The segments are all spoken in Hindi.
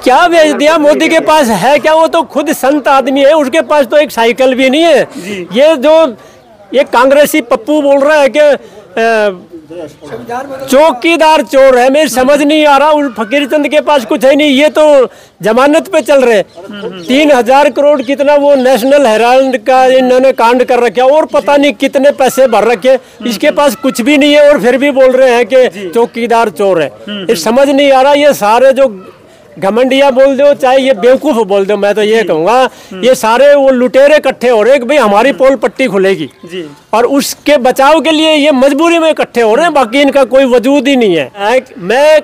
क्या भेज दिया? मोदी के पास है क्या? वो तो खुद संत आदमी है, उसके पास तो एक साइकिल भी नहीं है। ये जो ये कांग्रेसी पप्पू बोल रहा है कि चौकीदार चोर है, मेरी समझ नहीं आ रहा। उस फकीर चंद के पास कुछ है नहीं, ये तो जमानत पे चल रहे। 3000 करोड़ कितना वो नेशनल हेराल्ड का इन्होंने कांड कर रखा, और पता नहीं कितने पैसे भर रखे। इसके पास कुछ भी नहीं है और फिर भी बोल रहे हैं कि चौकीदार चोर है। ये समझ नहीं आ रहा। ये सारे जो घमंडिया बोल दो चाहे ये बेवकूफ बोल दो, मैं तो ये कहूँगा ये सारे वो लुटेरे इकट्ठे हो रहे हैं कि भाई हमारी पोल पट्टी खुलेगी और उसके बचाव के लिए ये मजबूरी में इकट्ठे हो रहे हैं, बाकी इनका कोई वजूद ही नहीं है। मैं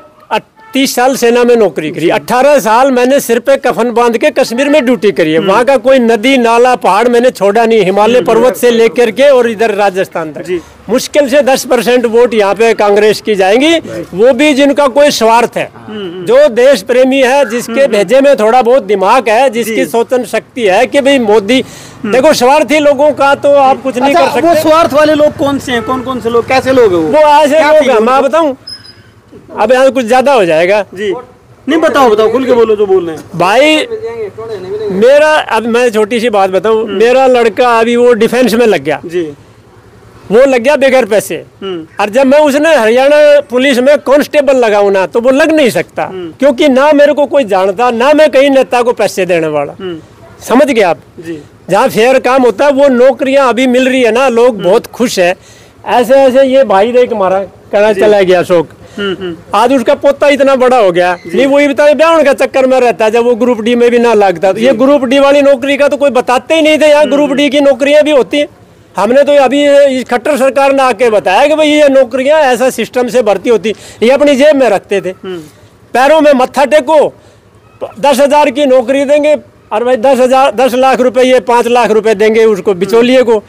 30 साल सेना में नौकरी करी, 18 साल मैंने सिर पे कफन बांध के कश्मीर में ड्यूटी करी है। वहाँ का कोई नदी नाला पहाड़ मैंने छोड़ा नहीं, हिमालय पर्वत से लेकर के और इधर राजस्थान तक। मुश्किल से 10% वोट यहाँ पे कांग्रेस की जाएंगी, वो भी जिनका कोई स्वार्थ है, जो देश प्रेमी है, जिसके भेजे में थोड़ा बहुत दिमाग है, जिसकी सोचन शक्ति है कि भाई मोदी। देखो स्वार्थी लोगों का तो आप कुछ नहीं कर सकते। वो स्वार्थ वाले लोग कौन से हैं? कौन कौन से लोग, कैसे लोग हैं वो ऐसे लोग हैं, मैं बताऊँ? अब यहाँ कुछ ज्यादा हो जाएगा जी। नहीं बताओ खुल के बोलो जो बोल रहे हैं भाई। मेरा अब मैं छोटी सी बात बताऊं, मेरा लड़का अभी वो डिफेंस में लग गया जी, वो लग गया बगैर पैसे। और जब मैं उसने हरियाणा पुलिस में कांस्टेबल लगाऊं ना, तो वो लग नहीं सकता, क्योंकि ना मेरे को कोई जानता, ना मैं कहीं नेता को पैसे देने वाला। समझ गए आप? जहाँ फेयर काम होता है वो नौकरियां अभी मिल रही है ना, लोग बहुत खुश है। ऐसे ऐसे ये भाई देख मारा कहना चला गया अशोक, आज उसका पोता इतना बड़ा हो गया। नहीं वही बता ब्याह का चक्कर में रहता, जब वो ग्रुप डी में भी ना लगता। तो ये ग्रुप डी वाली नौकरी का तो कोई बताते ही नहीं थे। यहाँ ग्रुप डी की नौकरियां भी होती हैं। हमने तो अभी खट्टर सरकार ने आके बताया कि भाई ये नौकरियां ऐसा सिस्टम से भर्ती होती, ये अपनी जेब में रखते थे। पैरों में मत्था टेको, 10,000 की नौकरी देंगे और भाई 10 लाख रुपए, ये 5 लाख रुपए देंगे उसको बिचौलिए को,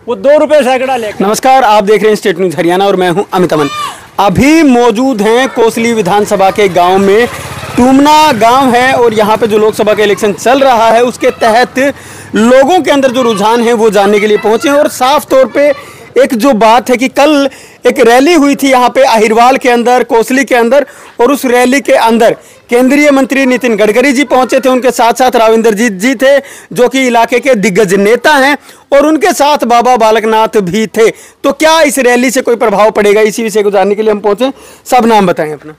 वो 2 रुपए सैकड़ा लेकर। नमस्कार, आप देख रहे हैं स्टेट न्यूज हरियाणा और मैं हूं अमित अमन। अभी मौजूद हैं कोसली विधानसभा के गांव में। टूमना गांव है और यहां पे जो लोकसभा का इलेक्शन चल रहा है उसके तहत लोगों के अंदर जो रुझान है वो जानने के लिए पहुंचे हैं। और साफ तौर पे एक जो बात है कि कल एक रैली हुई थी यहाँ पे अहिरवाल के अंदर, कोसली के अंदर, और उस रैली के अंदर केंद्रीय मंत्री नितिन गडकरी जी पहुंचे थे। उनके साथ साथ राविंदरजीत जी थे जो कि इलाके के दिग्गज नेता हैं, और उनके साथ बाबा बालकनाथ भी थे। तो क्या इस रैली से कोई प्रभाव पड़ेगा, इसी विषय को जानने के लिए हम पहुंचे। सब नाम बताएं अपना।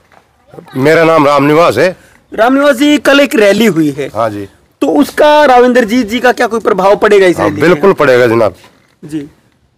मेरा नाम रामनिवास है। रामनिवास जी, कल एक रैली हुई है, हाँ जी, तो उसका राविंदरजीत जी का क्या कोई प्रभाव पड़ेगा इस रैली? बिल्कुल पड़ेगा जनाब जी।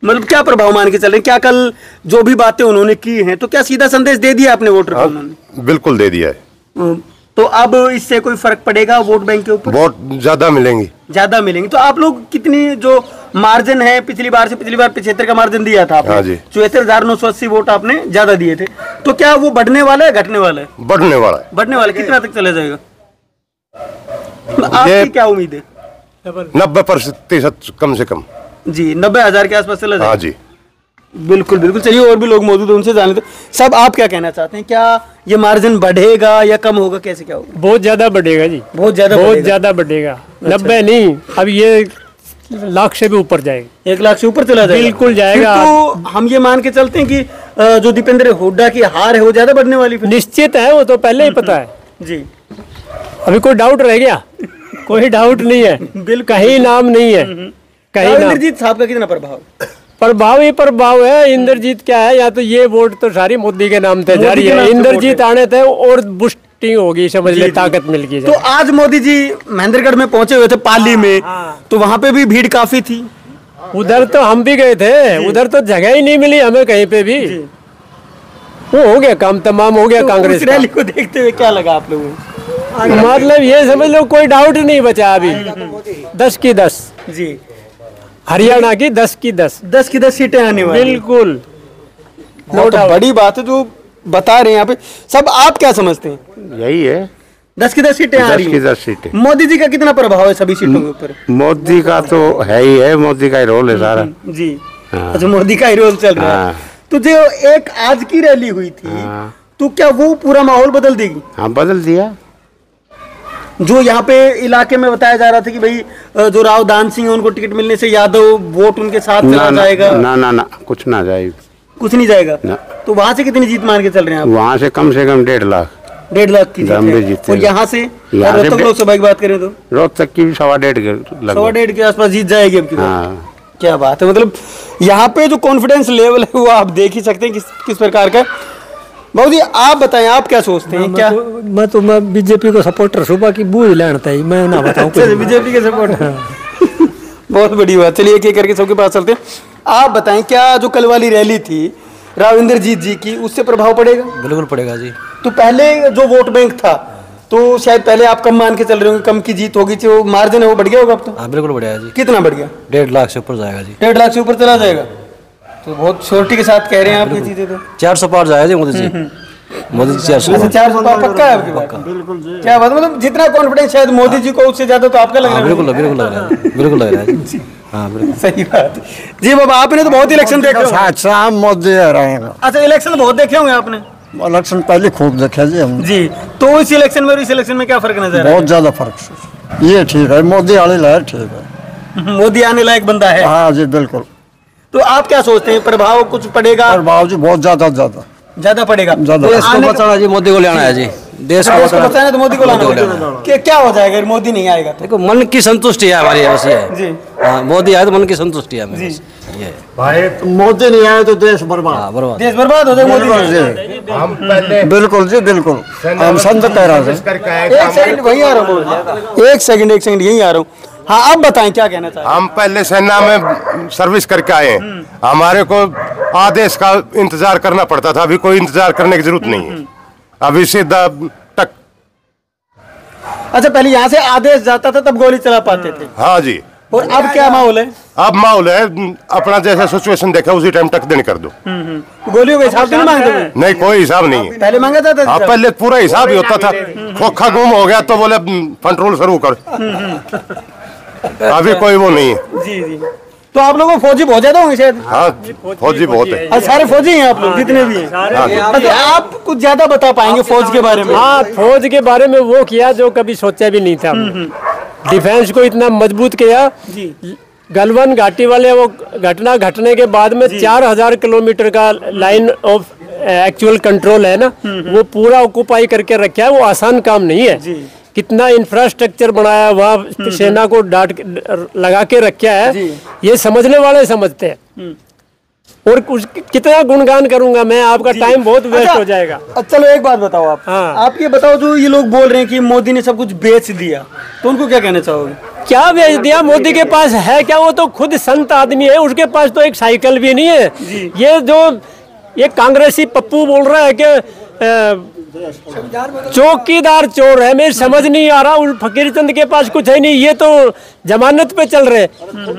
मतलब क्या प्रभाव मान के चल रहे हैं? क्या कल जो भी बातें उन्होंने की हैं, तो क्या सीधा संदेश दे दिया अपने वोटर को उन्होंने? बिल्कुल दे दिया है। तो अब इससे कोई फर्क पड़ेगा वोट बैंक के ऊपर? वोट ज्यादा मिलेंगी। ज्यादा मिलेंगे। तो आप लोग कितनी जो मार्जिन है, पिछली बार 75 का मार्जिन दिया था आपने, हाँ जी, 74,980 वोट आपने ज्यादा दिए थे, तो क्या वो बढ़ने वाला है घटने वाला है? बढ़ने वाला है। बढ़ने वाला। कितना तक चला जाएगा? आपकी क्या उम्मीद है? 90% कम से कम जी, 90,000 के आसपास चला जाएगा। हाँ जी, बिल्कुल बिल्कुल। चलिए, और भी लोग मौजूद हैं, उनसे जान लेते हैं। सब आप क्या कहना चाहते हैं? क्या ये मार्जिन बढ़ेगा या कम होगा, कैसे क्या होगा? बहुत ज्यादा बढ़ेगा जी, बहुत ज्यादा बढ़ेगा। 90 नहीं, अब ये लाख से भी ऊपर जाएगा। 1 लाख से ऊपर चला जाएगा? बिल्कुल जाएगा। तो हम ये मान के चलते हैं कि जो दीपेंद्र हुड्डा की हार है वो ज्यादा बढ़ने वाली? निश्चित है, वो तो पहले ही पता है जी। अभी कोई डाउट रह गया? कोई डाउट नहीं है, बिल्कुल कहीं नाम नहीं है कहीं। इंद्रजीत साहब का कितना प्रभाव ही प्रभाव है। इंद्रजीत क्या है, या तो ये वोट तो सारी मोदी के नाम से जारी है। इंद्रजीत आने थे और बुस्टिंग होगी, समझ ले, ताकत मिल गई। तो आज मोदी जी महेंद्रगढ़ में पहुंचे हुए थे, पाली में, तो वहां पे भी भीड़ काफी थी। उधर तो हम भी गए थे, उधर तो जगह ही नहीं मिली हमें कहीं पे भी। वो हो गया काम तमाम हो गया। कांग्रेस रैली को देखते हुए क्या लगा आप लोगों को? मतलब ये समझ लो कोई डाउट नहीं बचा अभी। 10 की 10 जी, हरियाणा की 10 की 10 सीटें आने वाली। बिल्कुल, बहुत बड़ी बात है जो बता रहे हैं यहाँ पे। सब आप क्या समझते हैं? यही है, 10 की 10 सीटें आ रही हैं। 10 की 10 सीटें। मोदी जी का कितना प्रभाव है सभी सीटों के ऊपर? मोदी का तो है ही है, मोदी का ही रोल है सारा जी। हाँ। अच्छा, मोदी का ही रोल चल रहा है। तो जो एक आज की रैली हुई थी, तो क्या वो पूरा माहौल बदल देगी? हाँ, बदल दिया। जो यहाँ पे इलाके में बताया जा रहा था कि भाई जो राव दान सिंह है उनको टिकट मिलने से यादव वोट उनके साथ चला जाएगा। ना, कुछ ना जाएगा, कुछ नहीं जाएगा ना। तो वहां से कितनी जीत मान के चल रहे हैं आप? वहां से कम 1.5 लाख। 1.5 लाख की दाम जीत भी है। जीते और हैं। यहाँ से यहाँ से रोहतक लोकसभा की बात करें तो रोहतक की भी 1.5 के लगभग। 1.5 के आसपास जीत जाएगी अब की बार। हाँ, क्या बात है, मतलब यहाँ पे जो कॉन्फिडेंस लेवल है वो आप देख ही सकते हैं किस प्रकार का। बाबू जी आप बताएं, आप क्या सोचते हैं? क्या मैं बीजेपी को सपोर्टर सुबह की बूझ लेता ही मैं ना बताऊं बीजेपी के सपोर्टर बहुत बड़ी बात। चलिए एक एक करके सबके पास चलते हैं। आप बताएं, क्या जो कल वाली रैली थी राविंदरजीत जी की, उससे प्रभाव पड़ेगा? बिल्कुल पड़ेगा जी। तो पहले जो वोट बैंक था तो शायद पहले आप कम मान के चल रहे होंगे, कम की जीत होगी, जो मार्जिन है वो बढ़ गया होगा अब तो? हाँ बिल्कुल बढ़िया जी। कितना बढ़ गया? 1.5 लाख से ऊपर जाएगा जी। 1.5 लाख से ऊपर चला जाएगा, तो बहुत श्योरिटी के साथ कह रहे हैं आप ये चीजें। तो 400 पार जाएगा जी मोदी जी। मोदी जी 400 वैसे 400 तो पक्का है आपकी बात? बिल्कुल जी। क्या बात, मतलब जितना कॉन्फिडेंस शायद मोदी जी को उससे ज्यादा तो आपका लग रहा है। बिल्कुल बिल्कुल लग रहा है, बिल्कुल लग रहा है जी। हाँ बिल्कुल सही बात है जी। बाबा आपने तो बहुत इलेक्शन देखे होंगे। अच्छा मोदी रहेगा। अच्छा इलेक्शन बहुत देखे होंगे आपने? इलेक्शन पहले खूब देखे जी हम जी। तो इस इलेक्शन में और इस इलेक्शन में क्या फर्क नजर बहुत ज्यादा फर्क। ये ठीक है, मोदी वाली लहर ठीक है, है? मोदी आने लायक बंदा है। हाँ जी बिल्कुल। तो आप क्या सोचते हैं, प्रभाव कुछ पड़ेगा? प्रभाव जी बहुत ज्यादा पड़ेगा? ज्यादा। देश को बचाना जी, मोदी को लेना है जी। देश को बचाना है तो मोदी को लाना है। क्या हो जाएगा अगर मोदी नहीं आएगा तो? देखो मन की संतुष्टि है हमारी बस ये। जी। हाँ मोदी आए तो मन की संतुष्टि है हमें बस ये। भाई मोदी नहीं आए तो देश बर्बाद। हाँ बर्बाद। देश बर्बाद हो जाए मोदी नहीं आए। हम पहले बिल्कुल जी बिल्कुल। हम संत कह रहे हैं। एक सेकंड वहीं आ रहा हूँ, एक सेकंड यहीं आ रहा हूँ। हाँ आप बताएं क्या कहना चाहते हैं? हम पहले सेना में सर्विस करके आए हैं, हमारे को आदेश का इंतजार करना पड़ता था, अभी कोई इंतजार करने की जरूरत नहीं है, अभी सीधा टक। अच्छा पहले यहाँ से आदेश जाता था तब गोली चला पाते थे, हाँ जी। और अब क्या माहौल है? अब माहौल है अपना जैसा सिचुएशन देखा उसी टाइम टक देने कर दो। गोलियों का हिसाब नहीं मांगते थे? नहीं कोई हिसाब नहीं है। पहले मांगा जाता था? हाँ पहले पूरा हिसाब ही होता था, खोखा गुम हो गया तो बोले कंट्रोल शुरू कर। अभी कोई वो नहीं है। जी जी। तो आप लोगों फौजी बहुत ज्यादा होंगे शायद? हाँ फौजी बहुत है। अच्छा, सारे फौजी हैं आप लोग जितने भी हैं? अच्छा आप कुछ ज्यादा बता पाएंगे फौज के बारे में? हाँ फौज के बारे में वो किया जो कभी सोचा भी नहीं था। डिफेंस को इतना मजबूत किया। गलवान घाटी वाले वो घटना घटने के बाद में 4000 किलोमीटर का लाइन ऑफ एक्चुअल कंट्रोल है ना, वो पूरा ऑक्युपाई करके रखा है। वो आसान काम नहीं है। कितना इंफ्रास्ट्रक्चर बनाया, वहाँ सेना को डांट लगा के रखा है, ये समझने वाले समझते हैं। और कुछ कितना गुणगान करूंगा मैं, आपका टाइम बहुत वेस्ट हो जाएगा। चलो एक बात बताओ आप। हाँ। आप ये बताओ, जो ये लोग बोल रहे हैं कि मोदी ने सब कुछ बेच दिया, तो उनको क्या कहना चाहोगे? क्या बेच दिया? मोदी के पास है क्या? वो तो खुद संत आदमी है, उसके पास तो एक साइकिल भी नहीं है। ये जो ये कांग्रेसी पप्पू बोल रहा है कि चौकीदार चोर है, मेरी समझ नहीं आ रहा। उस फकीर चंद के पास कुछ है नहीं, ये तो जमानत पे चल रहे।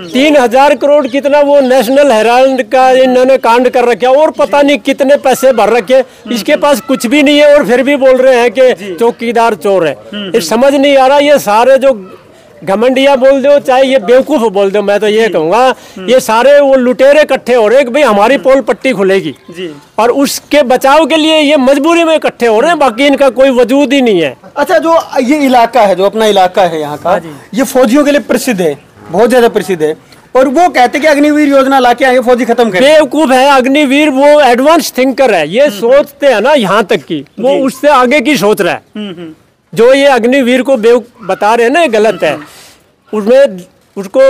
3000 करोड़ कितना वो नेशनल हेराल्ड का इन्होंने कांड कर रखा, और पता नहीं कितने पैसे भर रखे। इसके पास कुछ भी नहीं है और फिर भी बोल रहे हैं कि चौकीदार चोर है। ये समझ नहीं आ रहा। ये सारे जो घमंडिया बोल दो चाहे ये बेवकूफ बोल दो, मैं तो ये कहूँगा ये सारे वो लुटेरे इकट्ठे हो रहे हैं कि भाई हमारी पोल पट्टी खुलेगी, और उसके बचाव के लिए ये मजबूरी में इकट्ठे हो रहे हैं, बाकी इनका कोई वजूद ही नहीं है। अच्छा जो ये इलाका है, जो अपना इलाका है यहाँ का, ये फौजियों के लिए प्रसिद्ध है, बहुत ज्यादा प्रसिद्ध है। और वो कहते कि अग्निवीर योजना लाके आगे फौजी खत्म कर। बेवकूफ है अग्निवीर, वो एडवांस थिंकर है। ये सोचते हैं ना यहाँ तक की, वो उससे आगे की सोच रहा है। जो ये अग्निवीर को बता रहे हैं ना, ये गलत है। उसमें उसको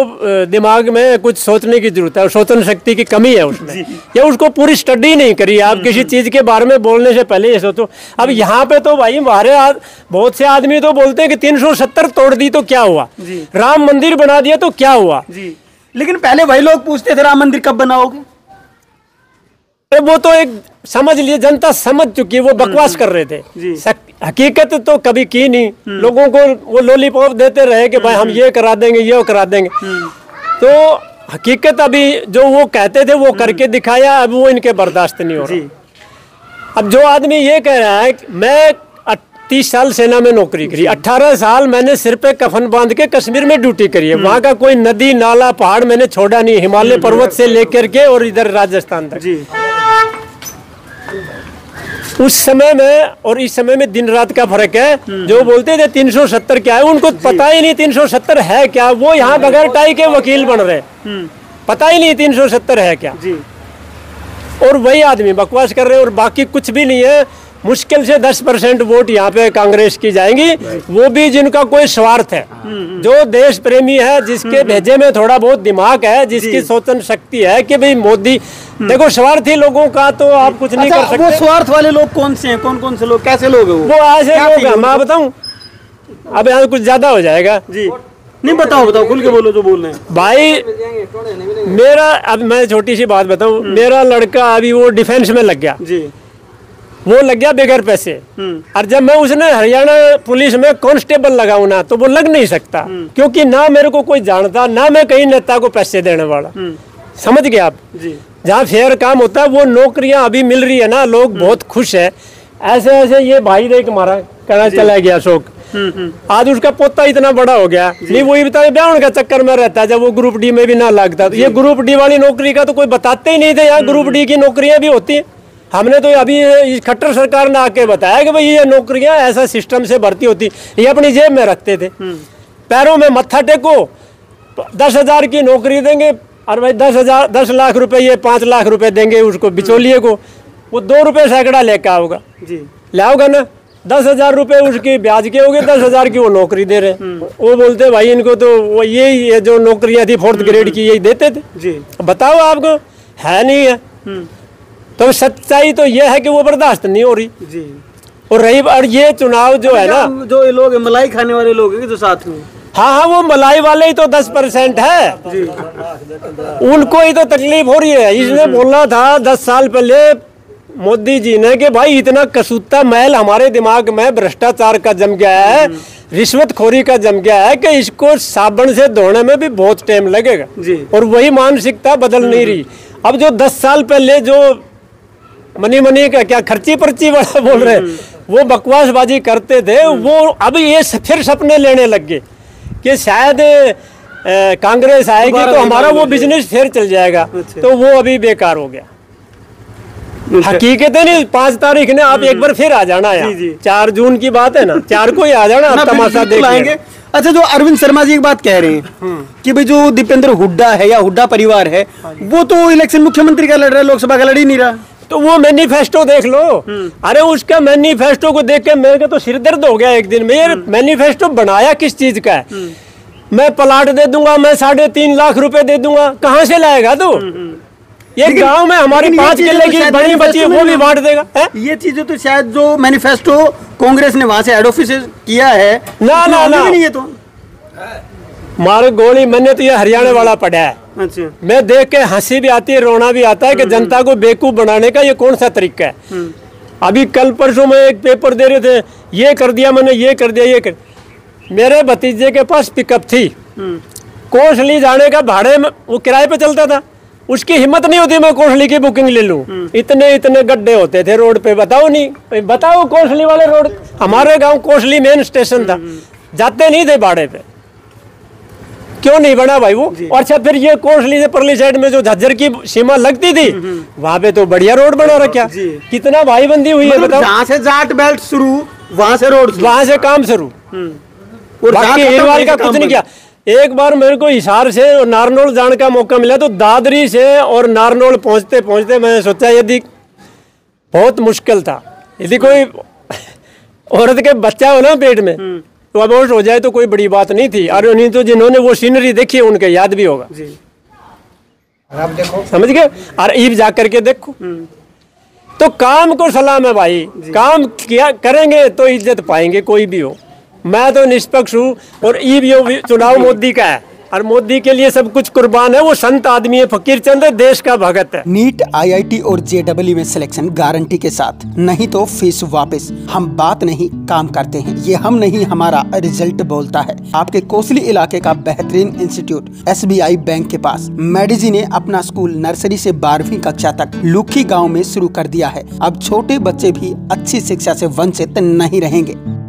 दिमाग में कुछ सोचने की जरूरत है, सोचने शक्ति की कमी है उसमें, या उसको पूरी स्टडी नहीं करी। आप किसी चीज के बारे में बोलने से पहले ये सोचो। अब यहाँ पे तो भाई हमारे बहुत से आदमी तो बोलते हैं कि 370 तोड़ दी तो क्या हुआ, राम मंदिर बना दिया तो क्या हुआ। लेकिन पहले वही लोग पूछते थे राम मंदिर कब बनाओगे। वो तो एक समझ लिए, जनता समझ चुकी है, वो बकवास कर रहे थे। हकीकत तो कभी की नहीं। लोगों को वो लॉलीपॉप देते रहे कि भाई हम ये करा देंगे, ये करा देंगे। तो हकीकत अभी जो वो कहते थे वो करके दिखाया, अब वो इनके बर्दाश्त नहीं हो रहा। अब जो आदमी ये कह रहा है मैं 30 साल सेना में नौकरी करी, 18 साल मैंने सिर पे कफन बांध के कश्मीर में ड्यूटी करी है, वहाँ का कोई नदी नाला पहाड़ मैंने छोड़ा नहीं, हिमालय पर्वत से लेकर के और इधर राजस्थान तक। उस समय में और इस समय में दिन रात का फर्क है। जो बोलते थे 370 क्या है, उनको पता ही नहीं 370 है क्या। वो यहाँ बगैर टाई के वकील बन रहे, पता ही नहीं 370 है क्या। और वही आदमी बकवास कर रहे हैं और बाकी कुछ भी नहीं है। मुश्किल से 10% वोट यहाँ पे कांग्रेस की जाएंगी, वो भी जिनका कोई स्वार्थ है, जो देश प्रेमी है, जिसके भेजे में थोड़ा बहुत दिमाग है, जिसकी सोचन शक्ति है कि भाई मोदी, देखो स्वार्थी लोगों का तो आप कुछ नहीं कर सकते। वो स्वार्थ वाले लोग कौन से हैं, कौन कौन से लोग, कैसे लोग हैं वो ऐसे लोग हैं, मैं बताऊं, अब यहाँ कुछ ज्यादा हो जाएगा जी, नहीं बताओ खुल के बोलो जो बोल रहे हैं भाई। मेरा, अब मैं छोटी सी बात बताऊं, मेरा लड़का अभी वो डिफेंस में लग गया जी, वो लग गया बगैर पैसे, और जब मैं उसने हरियाणा पुलिस में कांस्टेबल लगाऊं ना, तो वो लग नहीं सकता, क्योंकि ना मेरे को कोई जानता, ना मैं कहीं नेता को पैसे देने वाला, समझ गए आप जी। जहाँ फेयर काम होता है वो नौकरियां अभी मिल रही है ना, लोग बहुत खुश है। ऐसे ऐसे ये भाई देख हमारा कहना चला गया अशोक, आज उसका पोता इतना बड़ा हो गया, नहीं वही बता ब्याह का चक्कर में रहता है, जब वो ग्रुप डी में भी ना लगता। तो ये ग्रुप डी वाली नौकरी का तो कोई बताते ही नहीं थे, यहाँ ग्रुप डी की नौकरियां भी होती हैं। हमने तो अभी इस खट्टर सरकार ने आके बताया कि भाई ये नौकरियां ऐसा सिस्टम से भर्ती होती, ये अपनी जेब में रखते थे, पैरों में मत्था टेको, 10,000 की नौकरी देंगे, और भाई 10 लाख रुपए, ये 5 लाख रुपए देंगे उसको बिचौलिए को, वो 2 रुपए सैकड़ा लेके आओगा जी, लाओगा ना, 10,000 रुपए उसकी ब्याज के हो गए, 10,000 की वो नौकरी दे रहे हैं। वो बोलते भाई इनको तो वो ये जो नौकरियां थी 4th ग्रेड की यही देते थे जी, बताओ आपको है नहीं है। तो सच्चाई तो ये है कि वो बर्दाश्त नहीं हो रही जी। और रही, और ये चुनाव जो है ना, जो ये लोग मलाई खाने वाले लोग हैं जो साथ में, हाँ वो मलाई वाले ही तो 10% है जी, उनको ही तो तकलीफ हो रही है। इसने बोलना था 10 साल पहले मोदी जी ने कि भाई इतना कसूता मैल हमारे दिमाग में भ्रष्टाचार का जम गया है, रिश्वतखोरी का जम गया है, कि इसको साबुन से धोने में भी बहुत टाइम लगेगा जी। और वही मानसिकता बदल नहीं रही। अब जो 10 साल पहले जो मनी का क्या खर्ची पर्ची वाला बोल रहे वो बकवासबाजी करते थे, वो अब ये फिर सपने लेने लग गए कि शायद कांग्रेस आएगी तो हमारा वो बिजनेस फिर चल जाएगा। तो वो अभी बेकार हो गया। हकीकत है नहीं, 5 तारीख ने आप एक बार फिर आ जाना यार, 4 जून की बात है ना, 4 को ही आ जाना, आप तमाशा देख लेंगे। अच्छा, जो अरविंद शर्मा जी एक बात कह रहे हैं कि भाई जो दीपेंद्र हुड्डा है या हुड्डा परिवार है, वो तो इलेक्शन मुख्यमंत्री का लड़ रहा है, लोकसभा का लड़ ही नहीं रहा। तो वो मैनिफेस्टो देख लो, अरे उसका मैनिफेस्टो को देख के मेरे तो सिर दर्द हो गया एक दिन में। ये मैनिफेस्टो बनाया किस चीज का है? मैं प्लाट दे दूंगा, मैं 3.5 लाख रुपए दे दूंगा, कहाँ से लाएगा तू? ये गांव में हमारी 5 किले की बड़ी बची है, वो भी बांट देगा है? ये चीजें तो शायद जो मैनिफेस्टो कांग्रेस ने वहां से हेड ऑफिस किया है, ना ना ना नहीं है। तो मारे गोली, मैंने तो ये हरियाणा वाला पढ़ा है। अच्छा। मैं देख के हंसी भी आती है, रोना भी आता है कि जनता को बेवकूफ बनाने का ये कौन सा तरीका है। अभी कल परसों में एक पेपर दे रहे थे, ये कर दिया मैंने, ये कर दिया, ये कर। मेरे भतीजे के पास पिकअप थी, कोसली जाने का भाड़े में वो किराए पे चलता था, उसकी हिम्मत नहीं होती मैं कोसली की बुकिंग ले लूं। इतने इतने गड्ढे होते थे रोड पे, बताओ नहीं, बताओ कोसली वाले रोड, हमारे गांव कोसली मेन स्टेशन था, जाते नहीं थे भाड़े पे। क्यों नहीं बना भाई वो? और अच्छा, फिर ये कोसली से परली साइड में जो झज्जर की सीमा लगती थी, वहां पे तो बढ़िया रोड बना रखा, कितना भाईबंदी हुई है बताओ। जहाँ से जाट बेल्ट शुरू, वहां से रोड, वहां से काम शुरू, बाकी हिरवाल का कुछ नहीं किया। एक बार मेरे को हिसार से और नारनौल जाने का मौका मिला, तो दादरी से और नारनौल पहुंचते पहुंचते मैंने सोचा यदि बहुत मुश्किल था, यदि कोई औरत के बच्चा हो ना पेट में तो अबॉर्ट हो जाए तो कोई बड़ी बात नहीं थी। और उन्हीं तो जिन्होंने वो सीनरी देखी है उनके याद भी होगा जी। आप देखो, समझ गए? और ईब जा करके देखो, तो काम को सलाम है भाई, काम किया करेंगे तो इज्जत पाएंगे कोई भी हो। मैं तो निष्पक्ष हूँ, और ये चुनाव मोदी का है और मोदी के लिए सब कुछ कुर्बान है। वो संत आदमी है, फकीर चंद है, देश का भगत है। नीट, IIT और JEE में सिलेक्शन गारंटी के साथ, नहीं तो फीस वापस। हम बात नहीं काम करते हैं, ये हम नहीं हमारा रिजल्ट बोलता है। आपके कोसली इलाके का बेहतरीन इंस्टीट्यूट SBI बैंक के पास मेडिजी ने अपना स्कूल नर्सरी से 12वीं कक्षा तक लुखी गाँव में शुरू कर दिया है। अब छोटे बच्चे भी अच्छी शिक्षा से वंचित नहीं रहेंगे।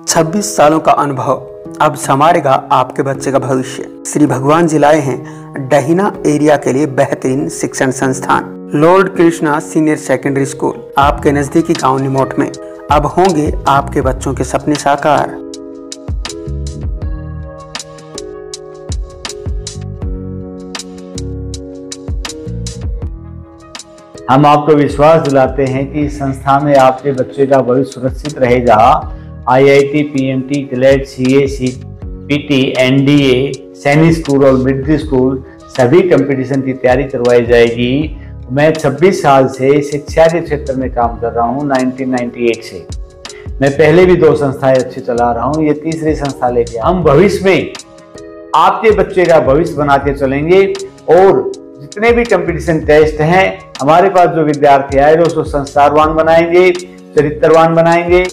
26 सालों का अनुभव अब संवारेगा आपके बच्चे का भविष्य। श्री भगवान जी लाए हैं डहीना एरिया के लिए बेहतरीन शिक्षण संस्थान Lord Krishna senior secondary school, आपके नजदीकी गांव निमोट में। अब होंगे आपके बच्चों के सपने साकार। हम आपको विश्वास दिलाते हैं कि इस संस्था में आपके बच्चे का भविष्य सुरक्षित रहेगा। IIT, PMT, CLAT, CA, CPT, NDA, सैनिक स्कूल और मिलिट्री स्कूल सभी कंपटीशन की तैयारी करवाई जाएगी। मैं 26 साल से शिक्षा के क्षेत्र में काम कर रहा हूँ, 1998 से। मैं पहले भी 2 संस्थाएं अच्छी चला रहा हूँ, ये तीसरी संस्था लेके हम भविष्य में आपके बच्चे का भविष्य बनाते चलेंगे। और जितने भी कंपटीशन टेस्ट हैं, हमारे पास जो विद्यार्थी आए उसको संस्कारवान बनाएंगे, चरित्रवान बनाएंगे।